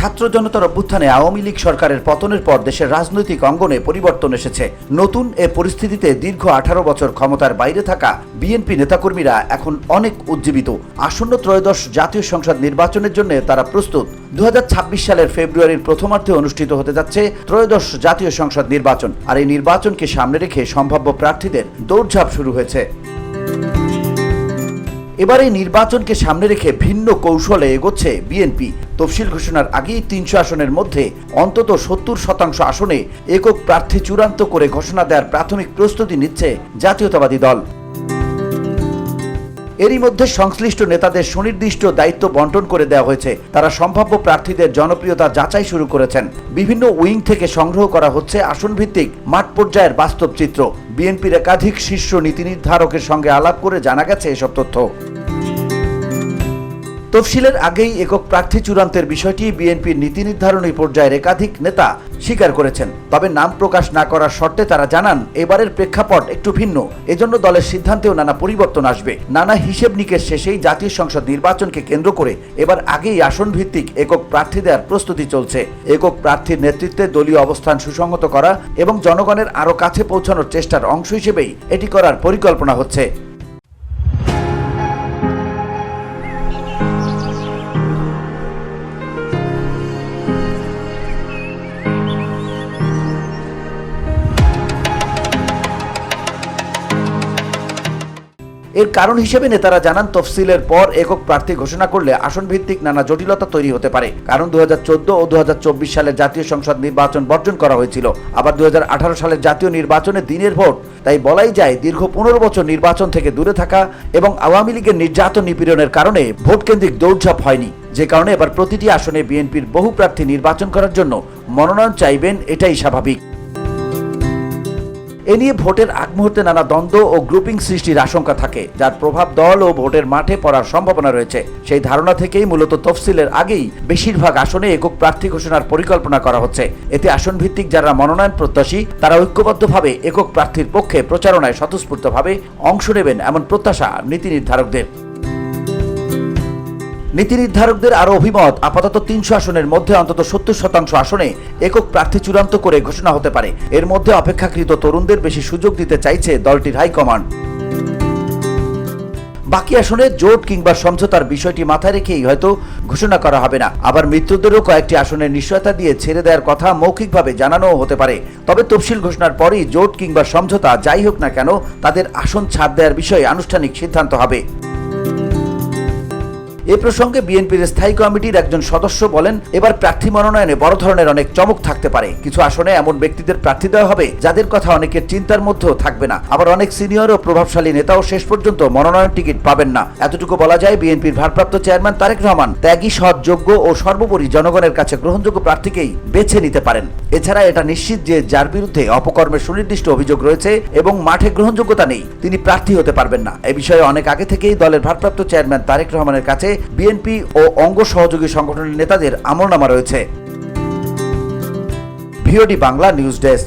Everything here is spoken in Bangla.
ছাত্র জনতার অভ্যুত্থানে আওয়ামী লীগ সরকারের পতনের পর দেশের রাজনৈতিক অঙ্গনে পরিবর্তন এসেছে। নতুন এ পরিস্থিতিতে দীর্ঘ 18 বছর ক্ষমতার বাইরে থাকা বিএনপি নেতাকর্মীরা এখন অনেক উজ্জীবিত। আসন্ন ত্রয়োদশ জাতীয় সংসদ নির্বাচনের জন্য তারা প্রস্তুত। 2026 সালের ফেব্রুয়ারির প্রথমার্ধে অনুষ্ঠিত হতে যাচ্ছে ত্রয়োদশ জাতীয় সংসদ নির্বাচন, আর এই নির্বাচনকে সামনে রেখে সম্ভাব্য প্রার্থীদের দৌড়ঝাঁপ শুরু হয়েছে। এবার এই নির্বাচনকে সামনে রেখে ভিন্ন কৌশলে এগোচ্ছে বিএনপি। তফসিল ঘোষণার আগেই 300 আসনের মধ্যে অন্তত 70% আসনে একক প্রার্থী চূড়ান্ত করে ঘোষণা দেওয়ার প্রাথমিক প্রস্তুতি নিচ্ছে জাতীয়তাবাদী দল। এরই মধ্যে সংশ্লিষ্ট নেতাদের সুনির্দিষ্ট দায়িত্ব বন্টন করে দেওয়া হয়েছে। তারা সম্ভাব্য প্রার্থীদের জনপ্রিয়তা যাচাই শুরু করেছেন। বিভিন্ন উইং থেকে সংগ্রহ করা হচ্ছে আসন ভিত্তিক মাঠ পর্যায়ের বাস্তব চিত্র। বিএনপির একাধিক শীর্ষ নীতি নির্ধারকের সঙ্গে আলাপ করে জানা গেছে এসব তথ্য। তফসিলের আগেই একক প্রার্থী চূড়ান্তের বিষয়টি বিএনপির নীতি নির্ধারণী পর্যায়ের একাধিক নেতা স্বীকার করেছেন। তবে নাম প্রকাশ না করার শর্তে তারা জানান, এবারের প্রেক্ষাপট একটু ভিন্ন। এজন্য দলের সিদ্ধান্তেও নানা পরিবর্তন আসবে। নানা হিসেব নিকেশ শেষেই জাতীয় সংসদ নির্বাচনকে কেন্দ্র করে এবার আগেই আসন ভিত্তিক একক প্রার্থী দেওয়ার প্রস্তুতি চলছে। একক প্রার্থীর নেতৃত্বে দলীয় অবস্থান সুসংহত করা এবং জনগণের আরও কাছে পৌঁছানোর চেষ্টার অংশ হিসেবেই এটি করার পরিকল্পনা হচ্ছে। এর কারণ হিসেবে নেতারা জানান, তফসিলের পর একক প্রার্থী ঘোষণা করলে আসন ভিত্তিক নানা জটিলতা তৈরি হতে পারে। কারণ 2014 ও 2024 সালের জাতীয় সংসদ নির্বাচন বর্জন করা হয়েছিল। আবার 2018 সালের জাতীয় নির্বাচনে দিনের ভোট। তাই বলাই যায়, দীর্ঘ 15 বছর নির্বাচন থেকে দূরে থাকা এবং আওয়ামী লীগের নির্যাতন নিপীড়নের কারণে ভোট কেন্দ্রিক দৌড়ঝাঁপ হয়নি। যে কারণে এবার প্রতিটি আসনে বিএনপির বহু প্রার্থী নির্বাচন করার জন্য মনোনয়ন চাইবেন, এটাই স্বাভাবিক। এ নিয়ে ভোটের আগ মুহূর্তে নানা দ্বন্দ্ব ও গ্রুপিং সৃষ্টির আশঙ্কা থাকে, যার প্রভাব দল ও ভোটের মাঠে পড়ার সম্ভাবনা রয়েছে। সেই ধারণা থেকেই মূলত তফসিলের আগেই বেশিরভাগ আসনে একক প্রার্থী ঘোষণার পরিকল্পনা করা হচ্ছে। এতে আসন ভিত্তিক যারা মনোনয়ন প্রত্যাশী তারা ঐক্যবদ্ধভাবে একক প্রার্থীর পক্ষে প্রচারণায় স্বতঃস্ফূর্তভাবে অংশ নেবেন, এমন প্রত্যাশা নীতি নির্ধারকদের। নীতি নির্ধারকদের আরও অভিমত, আপাতত 300 আসনের মধ্যে অন্তত 70% আসনে একক প্রার্থী চূড়ান্ত করে ঘোষণা হতে পারে। এর মধ্যে অপেক্ষাকৃত তরুণদের বেশি সুযোগ দিতে চাইছে দলটির হাইকমান্ড। বাকি আসনে জোট কিংবা সমঝোতার বিষয়টি মাথায় রেখেই হয়তো ঘোষণা করা হবে না। আবার মৃত্যুদেরও কয়েকটি আসনের নিশ্চয়তা দিয়ে ছেড়ে দেওয়ার কথা মৌখিকভাবে জানানোও হতে পারে। তবে তফসিল ঘোষণার পরেই জোট কিংবা সমঝোতা যাই হোক না কেন, তাদের আসন ছাড় দেওয়ার বিষয়ে আনুষ্ঠানিক সিদ্ধান্ত হবে। এ প্রসঙ্গে বিএনপির স্থায়ী কমিটির একজন সদস্য বলেন, এবার প্রার্থী মনোনয়নে বড় ধরনের অনেক চমক থাকতে পারে। কিছু আসনে এমন ব্যক্তিদের প্রার্থী দেওয়া হবে যাদের কথা অনেকের চিন্তার মধ্যেও থাকবে না। আবার অনেক সিনিয়র ও প্রভাবশালী নেতাও শেষ পর্যন্ত মনোনয়ন টিকিট পাবেন না। এতটুকু বলা যায়, বিএনপির ভারপ্রাপ্ত চেয়ারম্যান তারেক রহমান ত্যাগী, সৎ, যোগ্য ও সর্বোপরি জনগণের কাছে গ্রহণযোগ্য প্রার্থীকেই বেছে নিতে পারেন। এছাড়া এটা নিশ্চিত যে যার বিরুদ্ধে অপকর্মের সুনির্দিষ্ট অভিযোগ রয়েছে এবং মাঠে গ্রহণযোগ্যতা নেই, তিনি প্রার্থী হতে পারবেন না। এ বিষয়ে অনেক আগে থেকেই দলের ভারপ্রাপ্ত চেয়ারম্যান তারেক রহমানের কাছে বিএনপি ও অঙ্গ সহযোগী সংগঠনের নেতাদের আমলনামা রয়েছে। VOD Bangla news desk.